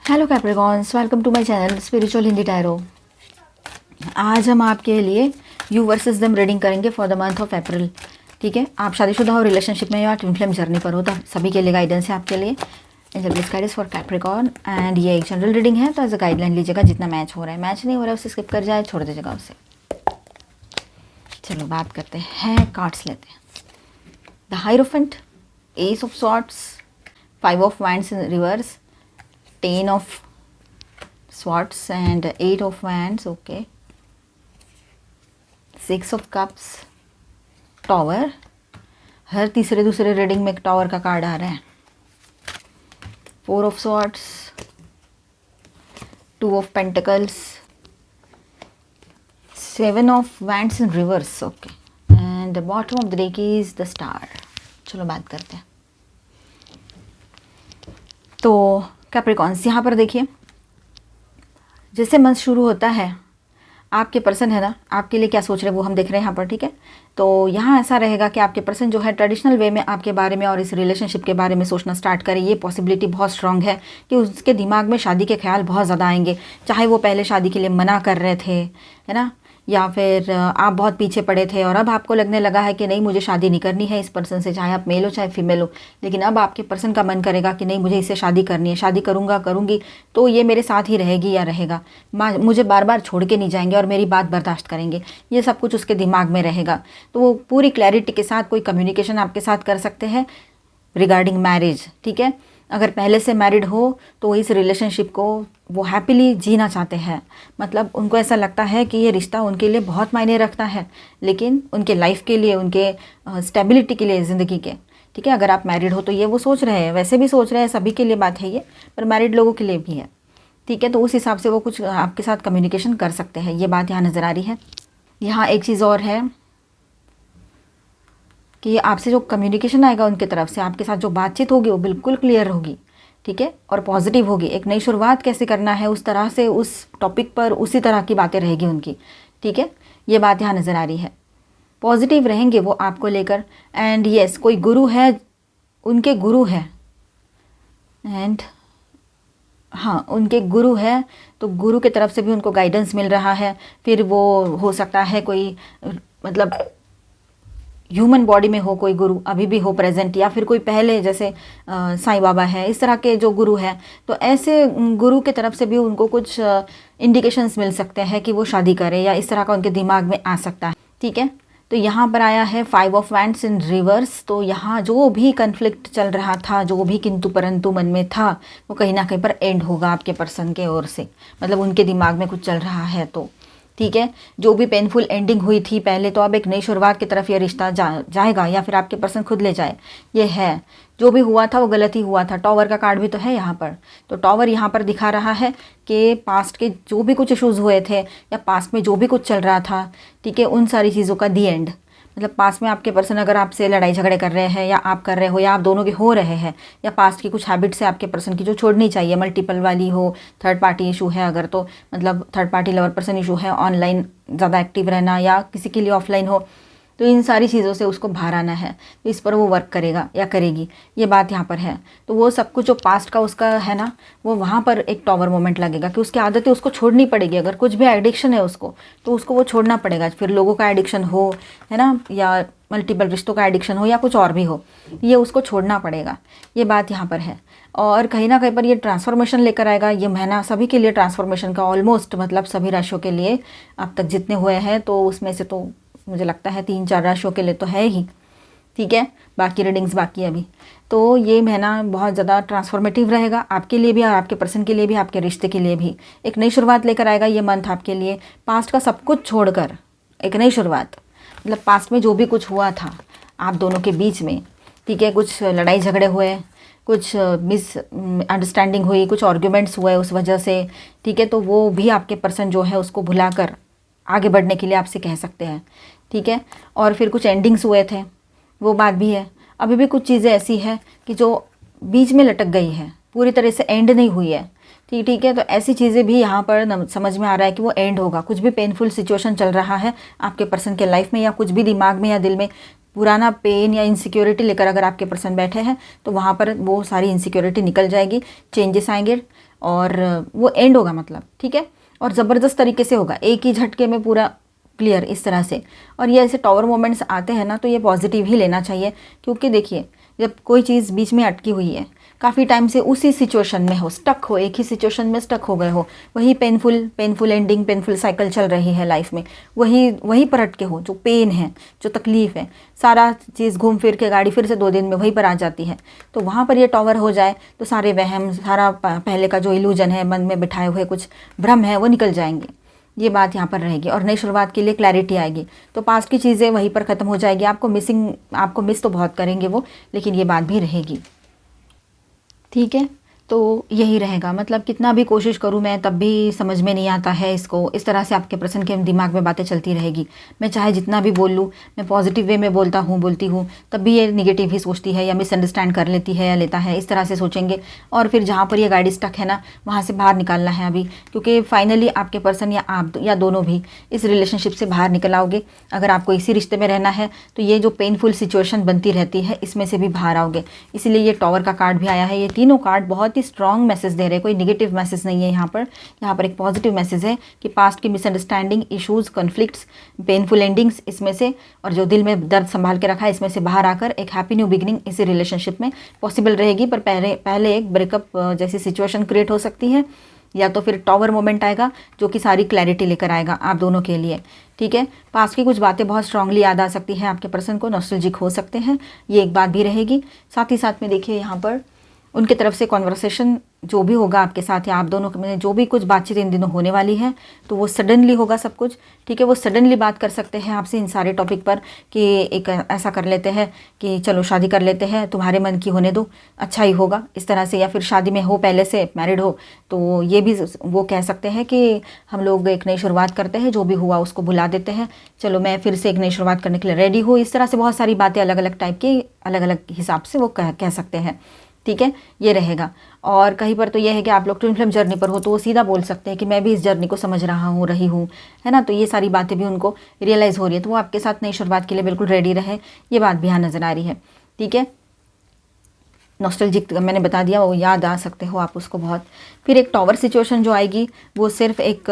Hello Capricorns, welcome to my channel spiritual Hindi tarot. आज हम आपके लिए यू वर्सेस देम रीडिंग करेंगे for the month of April. ठीक है, आप शादीशुदा हो, रिलेशनशिप में या ट्विन फ्लेम जर्नी पर हो, तो सभी के लिए गाइडेंस है आपके लिए। Angel please guide us for Capricorn. And ये एक जनरल रीडिंग है, तो एज अ गाइडलाइन लीजिएगा। जितना मैच हो रहा है, मैच नहीं हो रहा है उसे स्किप कर जाए, छोड़ दीजिएगा उसे। चलो बात करते हैं, कार्ड्स लेते हैं। The hierophant, S of swords, 5 of wands in reverse, 10 of swords and 8 of wands. Okay, 6 of cups, tower. हर तीसरे दूसरे रीडिंग में एक टॉवर का कार्ड आ रहा है। 4 of swords, 2 of pentacles, 7 of wands in reverse. Okay, and the bottom of the deck is the star. चलो बात करते हैं। तो कैप्रिकॉन्स, यहाँ पर देखिए, जैसे मंथ शुरू होता है, आपके पर्सन है ना, आपके लिए क्या सोच रहे हैं वो हम देख रहे हैं यहाँ पर। ठीक है, तो यहाँ ऐसा रहेगा कि आपके पर्सन जो है ट्रेडिशनल वे में आपके बारे में और इस रिलेशनशिप के बारे में सोचना स्टार्ट करे। ये पॉसिबिलिटी बहुत स्ट्रांग है कि उसके दिमाग में शादी के ख्याल बहुत ज़्यादा आएंगे। चाहे वो पहले शादी के लिए मना कर रहे थे, है ना, या फिर आप बहुत पीछे पड़े थे और अब आपको लगने लगा है कि नहीं, मुझे शादी नहीं करनी है इस पर्सन से, चाहे आप मेल हो चाहे फीमेल हो। लेकिन अब आपके पर्सन का मन करेगा कि नहीं, मुझे इससे शादी करनी है, शादी करूँगी तो ये मेरे साथ ही रहेगी या रहेगा, मुझे बार बार छोड़ के नहीं जाएंगे और मेरी बात बर्दाश्त करेंगे। ये सब कुछ उसके दिमाग में रहेगा। तो वो पूरी क्लैरिटी के साथ कोई कम्युनिकेशन आपके साथ कर सकते हैं रिगार्डिंग मैरिज। ठीक है, अगर पहले से मैरिड हो तो इस रिलेशनशिप को वो हैप्पीली जीना चाहते हैं। मतलब उनको ऐसा लगता है कि ये रिश्ता उनके लिए बहुत मायने रखता है, लेकिन उनके लाइफ के लिए, उनके स्टेबिलिटी के लिए, ज़िंदगी के। ठीक है, अगर आप मैरिड हो तो ये वो सोच रहे हैं, वैसे भी सोच रहे हैं, सभी के लिए बात है ये, पर मैरिड लोगों के लिए भी है। ठीक है, तो उस हिसाब से वो कुछ आपके साथ कम्युनिकेशन कर सकते हैं, ये बात यहाँ नज़र आ रही है। यहाँ एक चीज़ और है कि आपसे जो कम्युनिकेशन आएगा उनके तरफ से, आपके साथ जो बातचीत होगी वो बिल्कुल क्लियर होगी। ठीक है, और पॉजिटिव होगी। एक नई शुरुआत कैसे करना है उस तरह से, उस टॉपिक पर उसी तरह की बातें रहेगी उनकी। ठीक है, ये बात यहाँ नज़र आ रही है। पॉजिटिव रहेंगे वो आपको लेकर। एंड यस, कोई गुरु है, उनके गुरु है, एंड हाँ, उनके गुरु है, तो गुरु की तरफ से भी उनको गाइडेंस मिल रहा है। फिर वो हो सकता है कोई, मतलब ह्यूमन बॉडी में हो कोई गुरु अभी भी हो प्रेजेंट, या फिर कोई पहले जैसे साईं बाबा है, इस तरह के जो गुरु हैं, तो ऐसे गुरु के तरफ से भी उनको कुछ इंडिकेशंस मिल सकते हैं कि वो शादी करें, या इस तरह का उनके दिमाग में आ सकता है। ठीक है, तो यहाँ पर आया है 5 ऑफ वैंड्स इन रिवर्स। तो यहाँ जो भी कन्फ्लिक्ट चल रहा था, जो भी किंतु परंतु मन में था, वो कहीं ना कहीं पर एंड होगा आपके पर्सन के ओर से। मतलब उनके दिमाग में कुछ चल रहा है तो ठीक है, जो भी पेनफुल एंडिंग हुई थी पहले, तो अब एक नई शुरुआत की तरफ ये रिश्ता जाएगा, या फिर आपके पर्सन खुद ले जाए। ये है, जो भी हुआ था वो गलत ही हुआ था। टॉवर का कार्ड भी तो है यहाँ पर। तो टॉवर यहाँ पर दिखा रहा है कि पास्ट के जो भी कुछ इश्यूज़ हुए थे, या पास्ट में जो भी कुछ चल रहा था, ठीक है, उन सारी चीज़ों का दी एंड। मतलब पास्ट में आपके पर्सन अगर आपसे लड़ाई झगड़े कर रहे हैं, या आप कर रहे हो, या आप दोनों के हो रहे हैं, या पास्ट की कुछ हैबिट्स है आपके पर्सन की जो छोड़नी चाहिए, मल्टीपल वाली हो, थर्ड पार्टी इशू है अगर, तो मतलब third party lover person issue है, ऑनलाइन ज़्यादा एक्टिव रहना, या किसी के लिए ऑफलाइन हो, तो इन सारी चीज़ों से उसको बाहर आना है। तो इस पर वो वर्क करेगा या करेगी, ये बात यहाँ पर है। तो वो सब कुछ जो पास्ट का उसका है ना, वो वहाँ पर एक टॉवर मोमेंट लगेगा कि उसकी आदतें उसको छोड़नी पड़ेगी। अगर कुछ भी एडिक्शन है उसको, तो उसको वो छोड़ना पड़ेगा। फिर लोगों का एडिक्शन हो, है ना, या मल्टीपल रिश्तों का एडिक्शन हो, या कुछ और भी हो, ये उसको छोड़ना पड़ेगा। ये बात यहाँ पर है। और कहीं ना कहीं पर ये ट्रांसफॉर्मेशन लेकर आएगा। ये महीना सभी के लिए ट्रांसफॉर्मेशन का, ऑलमोस्ट मतलब सभी राशियों के लिए अब तक जितने हुए हैं, तो उसमें से तो मुझे लगता है 3-4 राशियों के लिए तो है ही। ठीक है, बाकी रीडिंग्स बाकी है अभी। तो ये महीना बहुत ज़्यादा ट्रांसफॉर्मेटिव रहेगा आपके लिए भी, और आपके पर्सन के लिए भी, आपके रिश्ते के लिए भी। एक नई शुरुआत लेकर आएगा ये मंथ आपके लिए। पास्ट का सब कुछ छोड़कर एक नई शुरुआत, मतलब पास्ट में जो भी कुछ हुआ था आप दोनों के बीच में, ठीक है, कुछ लड़ाई झगड़े हुए, कुछ मिस अंडरस्टैंडिंग हुई, कुछ आर्ग्यूमेंट्स हुए उस वजह से, ठीक है, तो वो भी आपके पर्सन जो है उसको भुलाकर आगे बढ़ने के लिए आपसे कह सकते हैं। ठीक है, और फिर कुछ एंडिंग्स हुए थे, वो बात भी है। अभी भी कुछ चीज़ें ऐसी है कि जो बीच में लटक गई है, पूरी तरह से एंड नहीं हुई है। ठीक है, तो ऐसी चीज़ें भी यहाँ पर समझ में आ रहा है कि वो एंड होगा। कुछ भी पेनफुल सिचुएशन चल रहा है आपके पर्सन के लाइफ में, या कुछ भी दिमाग में या दिल में पुराना पेन या इनसिक्योरिटी लेकर अगर आपके पर्सन बैठे हैं तो वहाँ पर वो सारी इनसिक्योरिटी निकल जाएगी, चेंजेस आएंगे और वो एंड होगा मतलब, ठीक है। और ज़बरदस्त तरीके से होगा, एक ही झटके में पूरा क्लियर इस तरह से। और ये ऐसे टॉवर मोमेंट्स आते हैं ना तो ये पॉजिटिव ही लेना चाहिए, क्योंकि देखिए जब कोई चीज़ बीच में अटकी हुई है, काफ़ी टाइम से उसी सिचुएशन में हो, स्टक हो, एक ही सिचुएशन में स्टक हो गए हो, वही पेनफुल एंडिंग, पेनफुल साइकिल चल रही है लाइफ में, वही पर अटके हो, जो पेन है, जो तकलीफ़ है, सारा चीज़ घूम फिर के गाड़ी फिर से 2 दिन में वहीं पर आ जाती है। तो वहाँ पर ये टॉवर हो जाए तो सारे वहम, सारा पहले का जो इल्यूजन है, मन में बिठाए हुए कुछ भ्रम है, वो निकल जाएंगे। ये बात यहाँ पर रहेगी और नई शुरुआत के लिए क्लैरिटी आएगी। तो पास्ट की चीज़ें वहीं पर ख़त्म हो जाएगी। आपको मिस तो बहुत करेंगे वो, लेकिन ये बात भी रहेगी, ठीक है। तो यही रहेगा, मतलब कितना भी कोशिश करूँ मैं तब भी समझ में नहीं आता है इसको। इस तरह से आपके पर्सन के दिमाग में बातें चलती रहेगी। मैं चाहे जितना भी बोल लूँ, मैं पॉजिटिव वे में बोलती हूँ, तब भी ये निगेटिव ही सोचती है या मिसअंडरस्टैंड कर लेती है या लेता है, इस तरह से सोचेंगे। और फिर जहाँ पर ये गाड़ी स्टक है ना, वहाँ से बाहर निकालना है अभी, क्योंकि फाइनली आपके पर्सन या आप या दोनों भी इस रिलेशनशिप से बाहर निकल आओगे। अगर आपको इसी रिश्ते में रहना है तो ये जो पेनफुल सिचुएशन बनती रहती है, इसमें से भी बाहर आओगे। इसीलिए ये टॉवर का कार्ड भी आया है। ये तीनों कार्ड बहुत ही स्ट्रॉन्ग मैसेज दे रहे हैं, कोई नेगेटिव मैसेज नहीं है यहाँ पर एक पॉजिटिव मैसेज है कि पास्ट की misunderstanding, issues, conflicts, painful endings इसमें से, और जो दिल में दर्द संभाल के रखा है, इसमें से बाहर आकर एक हैप्पी न्यू बिगिनिंग इसी रिलेशनशिप में पॉसिबल रहेगी। पर पहले एक ब्रेकअप जैसी सिचुएशन क्रिएट हो सकती है, या तो फिर टॉवर मोमेंट आएगा जो कि सारी क्लैरिटी लेकर आएगा आप दोनों के लिए, ठीक है। पास्ट की कुछ बातें बहुत स्ट्रांगली याद आ सकती है आपके पर्सन को, नॉस्टैल्जिक हो सकते हैं, ये एक बात भी रहेगी। साथ ही साथ में देखिए यहाँ पर उनकी तरफ से कॉन्वर्सेशन जो भी होगा आपके साथ या आप दोनों में जो भी कुछ बातचीत इन दिनों होने वाली है, तो वो सडनली होगा सब कुछ, ठीक है। वो सडनली बात कर सकते हैं आपसे इन सारे टॉपिक पर कि एक ऐसा कर लेते हैं कि चलो शादी कर लेते हैं, तुम्हारे मन की होने दो, अच्छा ही होगा, इस तरह से। या फिर शादी में हो, पहले से मैरिड हो, तो ये भी वो कह सकते हैं कि हम लोग एक नई शुरुआत करते हैं, जो भी हुआ उसको भुला देते हैं, चलो मैं फिर से एक नई शुरुआत करने के लिए रेडी हूँ। इस तरह से बहुत सारी बातें अलग अलग टाइप की, अलग अलग हिसाब से वो कह सकते हैं, ठीक है। ये रहेगा। और कहीं पर तो ये है कि आप लोग ट्विन फ्लेम जर्नी पर हो, तो वो सीधा बोल सकते हैं कि मैं भी इस जर्नी को समझ रही हूँ, है ना। तो ये सारी बातें भी उनको रियलाइज़ हो रही है, तो वो आपके साथ नई शुरुआत के लिए बिल्कुल रेडी रहे, ये बात भी यहाँ नज़र आ रही है, ठीक है। नॉस्टैल्जिक मैंने बता दिया, वो याद आ सकते हो आप उसको बहुत। फिर एक टॉवर सिचुएशन जो आएगी वो सिर्फ एक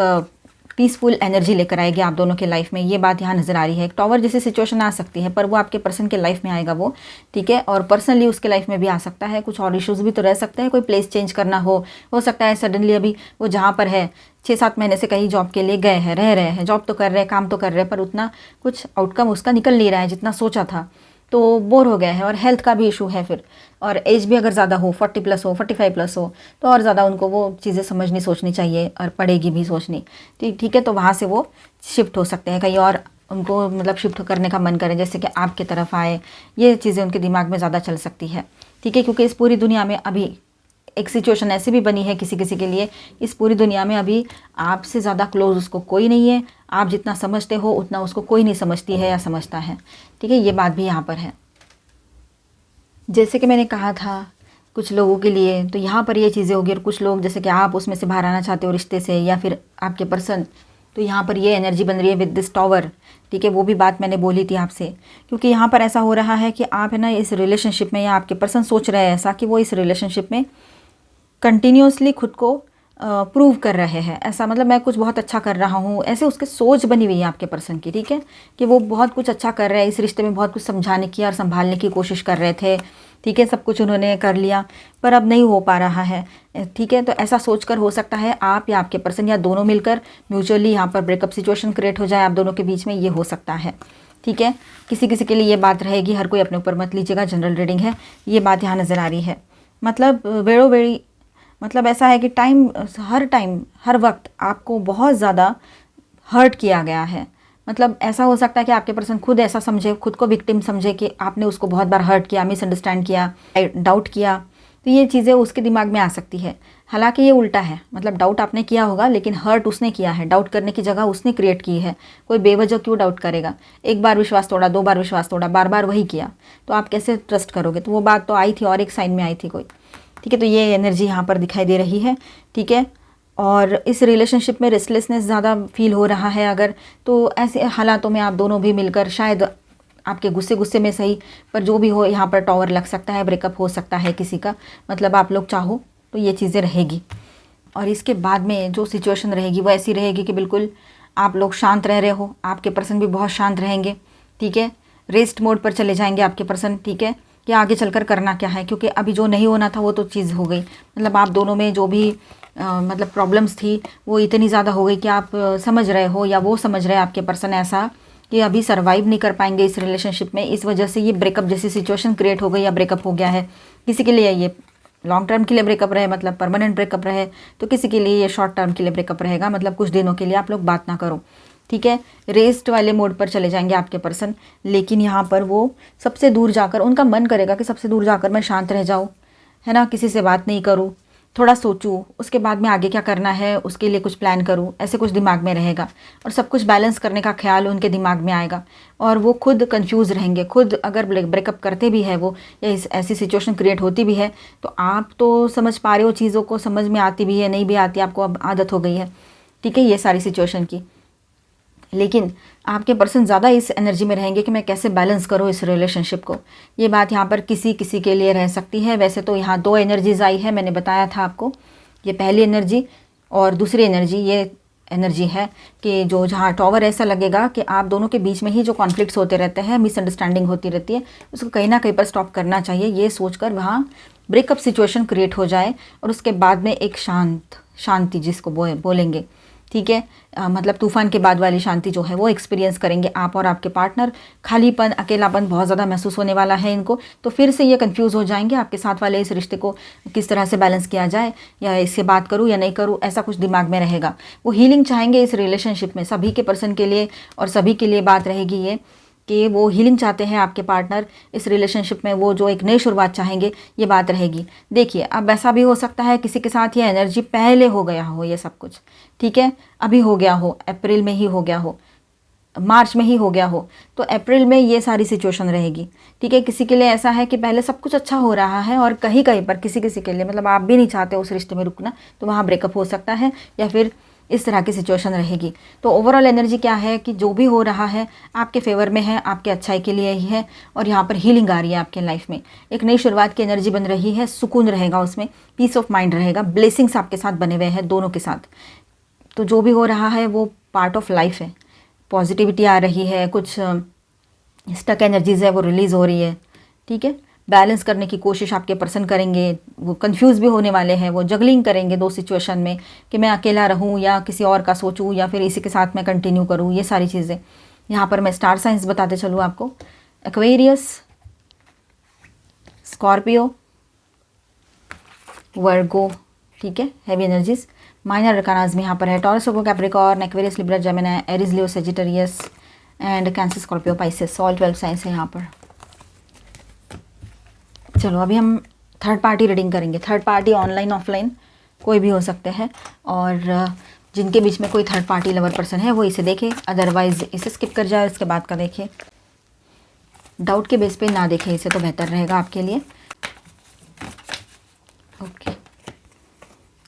पीसफुल एनर्जी लेकर आएगी आप दोनों के लाइफ में, ये बात यहाँ नज़र आ रही है। एक टॉवर जैसी सिचुएशन आ सकती है, पर वो आपके पर्सन के लाइफ में आएगा वो, ठीक है। और पर्सनली उसके लाइफ में भी आ सकता है, कुछ और इश्यूज़ भी तो रह सकते हैं, कोई प्लेस चेंज करना हो सकता है सडनली। अभी वो जहाँ पर है 6-7 महीने से कहीं जॉब के लिए गए हैं, रह रहे हैं, जॉब तो कर रहे हैं, काम तो कर रहे हैं, पर उतना कुछ आउटकम उसका निकल नहीं रहा है जितना सोचा था, तो बोर हो गए हैं। और हेल्थ का भी इशू है फिर, और एज भी अगर ज़्यादा हो, 40+ हो, 45+ हो, तो और ज़्यादा उनको वो चीज़ें समझनी सोचनी चाहिए, और पड़ेगी भी सोचनी, ठीक है। तो वहाँ से वो शिफ्ट हो सकते हैं कहीं और, उनको मतलब शिफ्ट करने का मन करे, जैसे कि आपकी तरफ आए, ये चीज़ें उनके दिमाग में ज़्यादा चल सकती है, ठीक है। क्योंकि इस पूरी दुनिया में अभी एक सिचुएशन ऐसी भी बनी है किसी किसी के लिए, इस पूरी दुनिया में अभी आपसे ज़्यादा क्लोज उसको कोई नहीं है, आप जितना समझते हो उतना उसको कोई नहीं समझती है या समझता है, ठीक है। ये बात भी यहाँ पर है। जैसे कि मैंने कहा था कुछ लोगों के लिए तो यहाँ पर ये चीज़ें होगी, और कुछ लोग जैसे कि आप उसमें से बाहर आना चाहते हो रिश्ते से, या फिर आपके पर्सन, तो यहाँ पर ये एनर्जी बन रही है विद दिस टॉवर, ठीक है। वो भी बात मैंने बोली थी आपसे, क्योंकि यहाँ पर ऐसा हो रहा है कि आप है ना इस रिलेशनशिप में, या आपके पर्सन सोच रहे हैं ऐसा कि वो इस रिलेशनशिप में कंटिन्यूसली खुद को प्रूव कर रहे हैं, ऐसा मतलब मैं कुछ बहुत अच्छा कर रहा हूँ, ऐसे उसके सोच बनी हुई है आपके पर्सन की, ठीक है। कि वो बहुत कुछ अच्छा कर रहे हैं इस रिश्ते में, बहुत कुछ समझाने की और संभालने की कोशिश कर रहे थे, ठीक है। सब कुछ उन्होंने कर लिया, पर अब नहीं हो पा रहा है, ठीक है। तो ऐसा सोचकर हो सकता है आप या आपके पर्सन या दोनों मिलकर म्यूचुअली यहाँ पर ब्रेकअप सिचुएशन क्रिएट हो जाए आप दोनों के बीच में, ये हो सकता है, ठीक है। किसी किसी के लिए ये बात रहेगी, हर कोई अपने ऊपर मत लीजिएगा, जनरल रीडिंग है, ये बात यहाँ नज़र आ रही है। मतलब वेड़ी मतलब ऐसा है कि हर वक्त आपको बहुत ज़्यादा हर्ट किया गया है। मतलब ऐसा हो सकता है कि आपके पर्सन खुद ऐसा समझे, खुद को विक्टिम समझे कि आपने उसको बहुत बार हर्ट किया, मिसअंडरस्टैंड किया, डाउट किया, तो ये चीज़ें उसके दिमाग में आ सकती है। हालांकि ये उल्टा है, मतलब डाउट आपने किया होगा लेकिन हर्ट उसने किया है, डाउट करने की जगह उसने क्रिएट की है। कोई बेवजह क्यों डाउट करेगा, एक बार विश्वास तोड़ा, 2 बार विश्वास तोड़ा, बार बार वही किया, तो आप कैसे ट्रस्ट करोगे। तो वो बात तो आई थी और एक साइन में आई थी कोई, ठीक है। तो ये एनर्जी यहाँ पर दिखाई दे रही है, ठीक है। और इस रिलेशनशिप में रेस्टलेसनेस ज़्यादा फील हो रहा है अगर, तो ऐसे हालातों में आप दोनों भी मिलकर शायद आपके गुस्से गुस्से में सही, पर जो भी हो यहाँ पर टॉवर लग सकता है, ब्रेकअप हो सकता है किसी का, मतलब आप लोग चाहो तो ये चीज़ें रहेगी। और इसके बाद में जो सिचुएशन रहेगी वो ऐसी रहेगी कि बिल्कुल आप लोग शांत रह रहे हो, आपके पर्सन भी बहुत शांत रहेंगे, ठीक है। रेस्ट मोड पर चले जाएंगे आपके पर्सन, ठीक है, कि आगे चलकर करना क्या है, क्योंकि अभी जो नहीं होना था वो तो चीज़ हो गई। मतलब आप दोनों में जो भी मतलब प्रॉब्लम्स थी वो इतनी ज़्यादा हो गई कि आप समझ रहे हो या वो समझ रहे हैं आपके पर्सन ऐसा कि अभी सर्वाइव नहीं कर पाएंगे इस रिलेशनशिप में, इस वजह से ये ब्रेकअप जैसी सिचुएशन क्रिएट हो गई या ब्रेकअप हो गया है। किसी के लिए ये लॉन्ग टर्म के लिए ब्रेकअप रहे, मतलब परमानेंट ब्रेकअप रहे, तो किसी के लिए ये शॉर्ट टर्म के लिए ब्रेकअप रहेगा, मतलब कुछ दिनों के लिए आप लोग बात ना करो, ठीक है। रेस्ट वाले मोड पर चले जाएंगे आपके पर्सन, लेकिन यहाँ पर वो सबसे दूर जाकर, उनका मन करेगा कि सबसे दूर जाकर मैं शांत रह जाऊँ, है ना, किसी से बात नहीं करूँ, थोड़ा सोचूं, उसके बाद में आगे क्या करना है उसके लिए कुछ प्लान करूं, ऐसे कुछ दिमाग में रहेगा। और सब कुछ बैलेंस करने का ख्याल उनके दिमाग में आएगा और वो खुद कंफ्यूज रहेंगे। खुद अगर ब्रेकअप करते भी है वो, या ऐसी सिचुएशन क्रिएट होती भी है, तो आप तो समझ पा रहे हो चीज़ों को, समझ में आती भी है, नहीं भी आती, आपको अब आदत हो गई है, ठीक है, ये सारी सिचुएशन की। लेकिन आपके पर्सन ज़्यादा इस एनर्जी में रहेंगे कि मैं कैसे बैलेंस करूँ इस रिलेशनशिप को। ये बात यहाँ पर किसी किसी के लिए रह सकती है। वैसे तो यहाँ 2 एनर्जीज आई है, मैंने बताया था आपको, ये पहली एनर्जी और दूसरी एनर्जी। ये एनर्जी है कि जो जहाँ टॉवर ऐसा लगेगा कि आप दोनों के बीच में ही जो कॉन्फ्लिक्ट्स होते रहते हैं, मिसअंडरस्टैंडिंग होती रहती है, उसको कहीं ना कहीं पर स्टॉप करना चाहिए, ये सोचकर वहाँ ब्रेकअप सिचुएशन क्रिएट हो जाए और उसके बाद में एक शांति जिसको बोलेंगे, ठीक है, मतलब तूफान के बाद वाली शांति जो है वो एक्सपीरियंस करेंगे आप और आपके पार्टनर। खालीपन, अकेलापन बहुत ज़्यादा महसूस होने वाला है इनको, तो फिर से ये कंफ्यूज हो जाएंगे आपके साथ वाले इस रिश्ते को किस तरह से बैलेंस किया जाए, या इससे बात करूँ या नहीं करूँ, ऐसा कुछ दिमाग में रहेगा। वो हीलिंग चाहेंगे इस रिलेशनशिप में, सभी के पर्सन के लिए और सभी के लिए बात रहेगी ये कि वो हीलिंग चाहते हैं आपके पार्टनर इस रिलेशनशिप में, वो जो एक नई शुरुआत चाहेंगे, ये बात रहेगी। देखिए अब ऐसा भी हो सकता है किसी के साथ ये एनर्जी पहले हो गया हो ये सब कुछ, ठीक है, अभी हो गया हो, अप्रैल में ही हो गया हो, मार्च में ही हो गया हो, तो अप्रैल में ये सारी सिचुएशन रहेगी, ठीक है। किसी के लिए ऐसा है कि पहले सब कुछ अच्छा हो रहा है और कहीं कहीं पर किसी किसी के लिए, मतलब आप भी नहीं चाहते उस रिश्ते में रुकना, तो वहाँ ब्रेकअप हो सकता है या फिर इस तरह की सिचुएशन रहेगी। तो ओवरऑल एनर्जी क्या है कि जो भी हो रहा है आपके फेवर में है, आपके अच्छाई के लिए ही है, और यहाँ पर हीलिंग आ रही है आपके लाइफ में, एक नई शुरुआत की एनर्जी बन रही है, सुकून रहेगा उसमें, पीस ऑफ माइंड रहेगा, ब्लेसिंग्स आपके साथ बने हुए हैं दोनों के साथ। तो जो भी हो रहा है वो पार्ट ऑफ लाइफ है, पॉजिटिविटी आ रही है, कुछ स्टक एनर्जीज है वो रिलीज़ हो रही है, ठीक है। बैलेंस करने की कोशिश आपके पर्सन करेंगे, वो कंफ्यूज भी होने वाले हैं, वो जगलिंग करेंगे 2 सिचुएशन में कि मैं अकेला रहूं या किसी और का सोचूं या फिर इसी के साथ मैं कंटिन्यू करूं, ये सारी चीज़ें। यहाँ पर मैं स्टार साइंस बताते चलूँ आपको, एक्वेरियस, स्कॉर्पियो, वर्गो, ठीक है, हैवी एनर्जीज। माइनर अरकानाज में यहाँ पर है taurus, Capricorn, Aquarius, Libra, Gemini, Aries, Leo, Sagittarius and cancer, Scorpio, Pisces, all 12 science है यहाँ पर। चलो अभी हम थर्ड पार्टी रीडिंग करेंगे। थर्ड पार्टी ऑनलाइन ऑफलाइन कोई भी हो सकते हैं, और जिनके बीच में कोई थर्ड पार्टी लवर पर्सन है वो इसे देखे, अदरवाइज इसे स्किप कर जाए, उसके बाद का देखे। डाउट के बेस पे ना देखे इसे तो बेहतर रहेगा आपके लिए। Okay,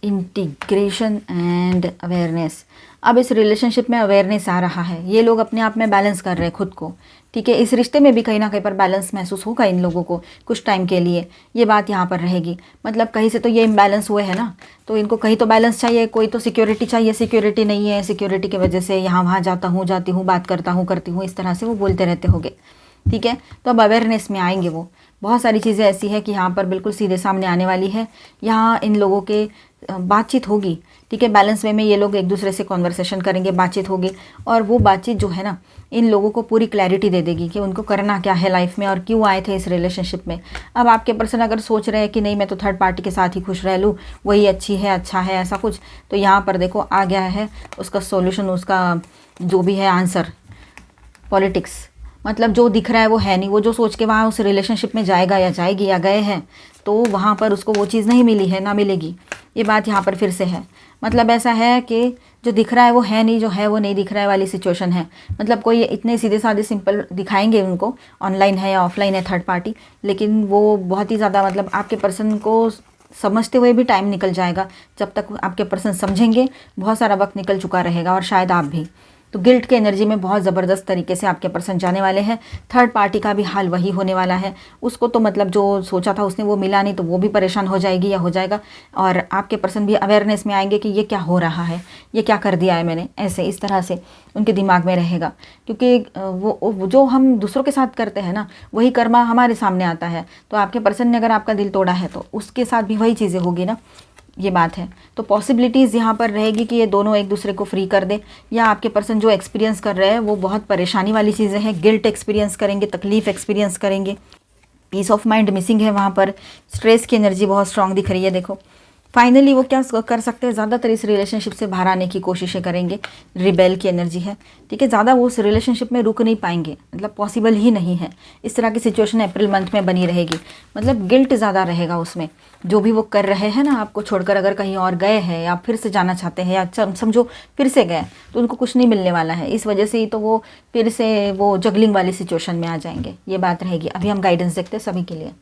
integration and awareness. अब इस रिलेशनशिप में अवेयरनेस आ रहा है, ये लोग अपने आप में बैलेंस कर रहे हैं खुद को, ठीक है। इस रिश्ते में भी कहीं ना कहीं पर बैलेंस महसूस होगा इन लोगों को कुछ टाइम के लिए, ये बात यहाँ पर रहेगी। मतलब कहीं से तो ये इम्बैलेंस हुए है ना, तो इनको कहीं तो बैलेंस चाहिए, कोई तो सिक्योरिटी चाहिए, सिक्योरिटी नहीं है, सिक्योरिटी की वजह से यहाँ वहाँ जाता हूँ, जाती हूँ, बात करता हूँ, करती हूँ, इस तरह से वो बोलते रहते होंगे, ठीक है। तो अब अवेयरनेस में आएंगे वो। बहुत सारी चीज़ें ऐसी है कि यहाँ पर बिल्कुल सीधे सामने आने वाली है। यहाँ इन लोगों के बातचीत होगी, ठीक है, बैलेंस वे में ये लोग एक दूसरे से कॉन्वर्सेशन करेंगे, बातचीत होगी, और वो बातचीत जो है ना इन लोगों को पूरी क्लैरिटी दे देगी कि उनको करना क्या है लाइफ में और क्यों आए थे इस रिलेशनशिप में। अब आपके पर्सन अगर सोच रहे हैं कि नहीं मैं तो थर्ड पार्टी के साथ ही खुश रह लूँ, वही अच्छी है, अच्छा है, ऐसा कुछ, तो यहाँ पर देखो आ गया है उसका सॉल्यूशन, उसका जो भी है आंसर, पॉलिटिक्स। मतलब जो दिख रहा है वो है नहीं, वो जो सोच के वहाँ उस रिलेशनशिप में जाएगा या जाएगी या गए हैं, तो वहाँ पर उसको वो चीज़ नहीं मिली है, ना मिलेगी, ये बात यहाँ पर फिर से है। मतलब ऐसा है कि जो दिख रहा है वो है नहीं, जो है वो नहीं दिख रहा है वाली सिचुएशन है। मतलब कोई इतने सीधे साधे सिंपल दिखाएंगे उनको, ऑनलाइन है या ऑफलाइन है थर्ड पार्टी, लेकिन वो बहुत ही ज़्यादा, मतलब आपके पर्सन को समझते हुए भी टाइम निकल जाएगा। जब तक आपके पर्सन समझेंगे बहुत सारा वक्त निकल चुका रहेगा, और शायद आप भी, तो गिल्ट के एनर्जी में बहुत ज़बरदस्त तरीके से आपके पर्सन जाने वाले हैं। थर्ड पार्टी का भी हाल वही होने वाला है। उसको तो मतलब जो सोचा था उसने वो मिला नहीं, तो वो भी परेशान हो जाएगी या हो जाएगा। और आपके पर्सन भी अवेयरनेस में आएंगे कि ये क्या हो रहा है, ये क्या कर दिया है मैंने, ऐसे इस तरह से उनके दिमाग में रहेगा। क्योंकि वो जो हम दूसरों के साथ करते हैं ना, वही कर्मा हमारे सामने आता है। तो आपके पर्सन ने अगर आपका दिल तोड़ा है तो उसके साथ भी वही चीज़ें होगी ना, ये बात है। तो पॉसिबिलिटीज़ यहाँ पर रहेगी कि ये दोनों एक दूसरे को फ्री कर दे, या आपके पर्सन जो एक्सपीरियंस कर रहे हैं वो बहुत परेशानी वाली चीज़ें हैं, गिल्ट एक्सपीरियंस करेंगे, तकलीफ़ एक्सपीरियंस करेंगे, पीस ऑफ माइंड मिसिंग है वहाँ पर, स्ट्रेस की एनर्जी बहुत स्ट्रांग दिख रही है। देखो फाइनली वो क्या कर सकते हैं, ज़्यादातर इस रिलेशनशिप से बाहर आने की कोशिशें करेंगे। रिबेल की एनर्जी है, ठीक है। ज़्यादा वो उस रिलेशनशिप में रुक नहीं पाएंगे, मतलब पॉसिबल ही नहीं है। इस तरह की सिचुएशन अप्रैल मंथ में बनी रहेगी। मतलब गिल्ट ज़्यादा रहेगा उसमें, जो भी वो कर रहे हैं ना, आपको छोड़कर अगर कहीं और गए हैं या फिर से जाना चाहते हैं, या समझो फिर से गए तो उनको कुछ नहीं मिलने वाला है। इस वजह से ही तो वो फिर से वो जगलिंग वाली सिचुएशन में आ जाएंगे, ये बात रहेगी। अभी हम गाइडेंस देखते हैं सभी के लिए।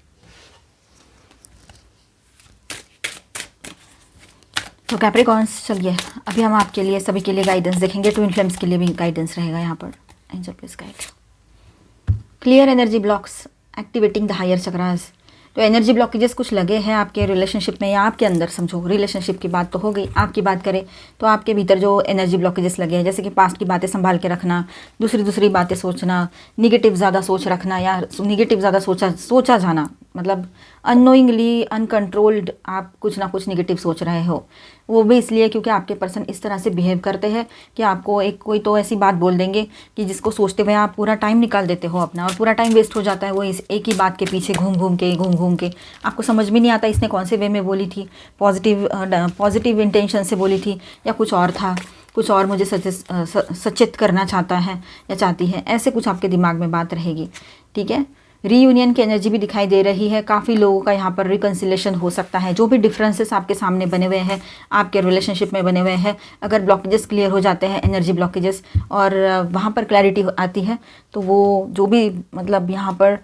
तो कैप्रिकॉर्न्स, चलिए अभी हम आपके लिए सभी के लिए गाइडेंस देखेंगे। ट्विन फ्लेम्स के लिए भी गाइडेंस रहेगा यहाँ पर। Angel please guide. Clear energy blocks, activating the higher chakras. तो एनर्जी ब्लॉकेजेस कुछ लगे हैं आपके रिलेशनशिप में या आपके अंदर, समझो रिलेशनशिप की बात तो हो गई। आपकी बात करें तो आपके भीतर जो एनर्जी ब्लॉकेजेस लगे हैं, जैसे कि पास्ट की बातें संभाल के रखना, दूसरी बातें सोचना, निगेटिव ज़्यादा सोच रखना, या निगेटिव ज़्यादा सोचा जाना, मतलब अननोइंगली अनकंट्रोल्ड आप कुछ ना कुछ निगेटिव सोच रहे हो। वो भी इसलिए क्योंकि आपके पर्सन इस तरह से बिहेव करते हैं कि आपको कोई तो ऐसी बात बोल देंगे कि जिसको सोचते हुए आप पूरा टाइम निकाल देते हो अपना, और पूरा टाइम वेस्ट हो जाता है वो इस एक ही बात के पीछे घूम घूम के। आपको समझ में नहीं आता इसने कौन से वे में बोली थी, पॉजिटिव इंटेंशन से बोली थी या कुछ और था, कुछ और मुझे सचेत करना चाहता है या चाहती है, ऐसे कुछ आपके दिमाग में बात रहेगी, ठीक है। रीयूनियन की एनर्जी भी दिखाई दे रही है। काफ़ी लोगों का यहाँ पर रिकन्सिलेशन हो सकता है। जो भी डिफरेंसेस आपके सामने बने हुए हैं, आपके रिलेशनशिप में बने हुए हैं, अगर ब्लॉकेजेस क्लियर हो जाते हैं, एनर्जी ब्लॉकेजेस, और वहाँ पर क्लैरिटी आती है, तो वो जो भी मतलब यहाँ पर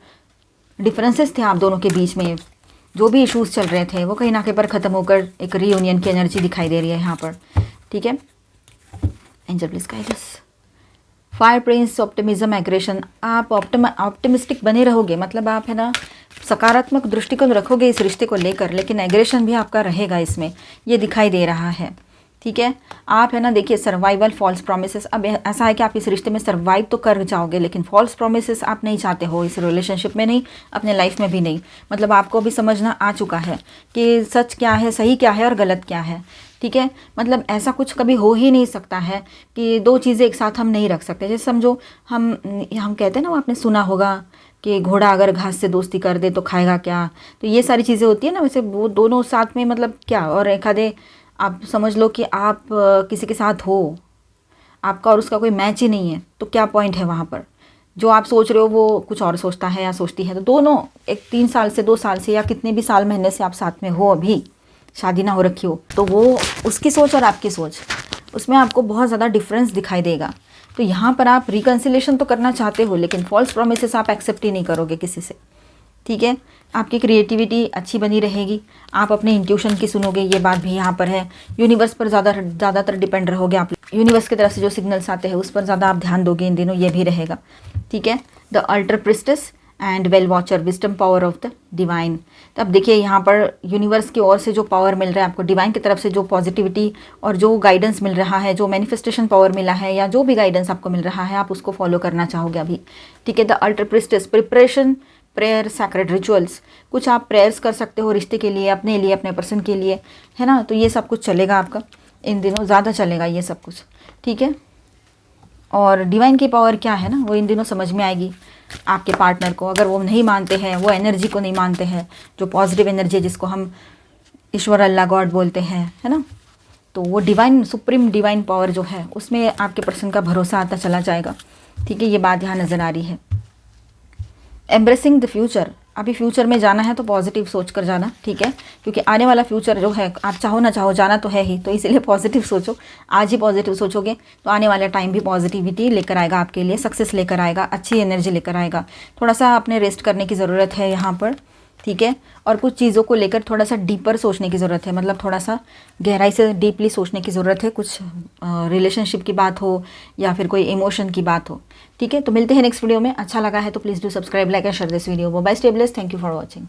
डिफरेंसेस थे आप दोनों के बीच में, जो भी इश्यूज़ चल रहे थे, वो कहीं ना कहीं पर ख़त्म होकर एक रीयूनियन की एनर्जी दिखाई दे रही है यहाँ पर, ठीक है। Angel please guide us. Fire Prince, optimism, aggression. आप ऑप्टिमिस्टिक बने रहोगे, मतलब आप है ना सकारात्मक दृष्टिकोण रखोगे इस रिश्ते को लेकर, लेकिन एग्रेशन भी आपका रहेगा इसमें, ये दिखाई दे रहा है, ठीक है। आप है ना देखिए, सर्वाइवल, फॉल्स प्रोमिसेस। अब ऐसा है कि आप इस रिश्ते में सर्वाइव तो कर जाओगे, लेकिन फॉल्स प्रोमिसेस आप नहीं चाहते हो इस रिलेशनशिप में, नहीं अपने लाइफ में भी नहीं। मतलब आपको भी समझना आ चुका है कि सच क्या है, सही क्या है और गलत क्या है, ठीक है। मतलब ऐसा कुछ कभी हो ही नहीं सकता है कि दो चीज़ें एक साथ हम नहीं रख सकते। जैसे समझो हम कहते हैं ना, वो आपने सुना होगा कि घोड़ा अगर घास से दोस्ती कर दे तो खाएगा क्या, तो ये सारी चीज़ें होती है ना, वैसे वो दोनों साथ में मतलब क्या। और एक आधे आप समझ लो कि आप किसी के साथ हो, आपका और उसका कोई मैच ही नहीं है, तो क्या पॉइंट है वहाँ पर। जो आप सोच रहे हो वो कुछ और सोचता है या सोचती है, तो दोनों एक 3 साल से 2 साल से या कितने भी साल महीने से आप साथ में हो, अभी शादी ना हो रखी हो, तो वो उसकी सोच और आपकी सोच, उसमें आपको बहुत ज़्यादा डिफरेंस दिखाई देगा। तो यहाँ पर आप रिकन्सिलेशन तो करना चाहते हो, लेकिन फॉल्स प्रोमिसेस आप एक्सेप्ट ही नहीं करोगे किसी से, ठीक है। आपकी क्रिएटिविटी अच्छी बनी रहेगी, आप अपने इंट्यूशन की सुनोगे, ये बात भी यहाँ पर है। यूनिवर्स पर ज़्यादातर डिपेंड रहोगे आप, यूनिवर्स की तरफ से जो सिग्नल्स आते हैं उस पर ज़्यादा आप ध्यान दोगे इन दिनों, ये भी रहेगा, ठीक है। The alter priestess and well watcher, wisdom power of the divine. तो अब देखिए यहाँ पर यूनिवर्स की ओर से जो पावर मिल रहा है आपको, डिवाइन की तरफ से जो पॉजिटिविटी और जो गाइडेंस मिल रहा है, जो मैनिफेस्टेशन पावर मिला है, या जो भी गाइडेंस आपको मिल रहा है, आप उसको फॉलो करना चाहोगे अभी, ठीक है। The alter priestess, preparation, prayer, sacred rituals. कुछ आप प्रेयर्स कर सकते हो रिश्ते के लिए, अपने लिए, अपने पर्सन के लिए, है ना। तो ये सब कुछ चलेगा आपका इन दिनों, ज़्यादा चलेगा ये सब कुछ, ठीक है। और डिवाइन की पावर क्या है ना, वो इन दिनों समझ में आएगी आपके पार्टनर को। अगर वो नहीं मानते हैं, वो एनर्जी को नहीं मानते हैं, जो पॉजिटिव एनर्जी है जिसको हम ईश्वर, अल्लाह, गॉड बोलते हैं, है ना, तो वो डिवाइन, सुप्रीम डिवाइन पावर जो है, उसमें आपके पर्सन का भरोसा आता चला जाएगा, ठीक है। ये बात यहाँ नज़र आ रही है। एम्ब्रेसिंग द फ्यूचर, अभी फ्यूचर में जाना है तो पॉजिटिव सोच कर जाना, ठीक है, क्योंकि आने वाला फ्यूचर जो है, आप चाहो ना चाहो जाना तो है ही, तो इसीलिए पॉजिटिव सोचो। आज ही पॉजिटिव सोचोगे तो आने वाला टाइम भी पॉजिटिविटी लेकर आएगा आपके लिए, सक्सेस लेकर आएगा, अच्छी एनर्जी लेकर आएगा। थोड़ा सा अपने रेस्ट करने की ज़रूरत है यहाँ पर, ठीक है। और कुछ चीज़ों को लेकर थोड़ा सा डीपर सोचने की ज़रूरत है, मतलब थोड़ा सा गहराई से डीपली सोचने की ज़रूरत है, कुछ रिलेशनशिप की बात हो या फिर कोई इमोशन की बात हो। ठीक है, तो मिलते हैं नेक्स्ट वीडियो में। अच्छा लगा है तो please do subscribe, like and share this video. Bye, stay blessed, thank you for watching.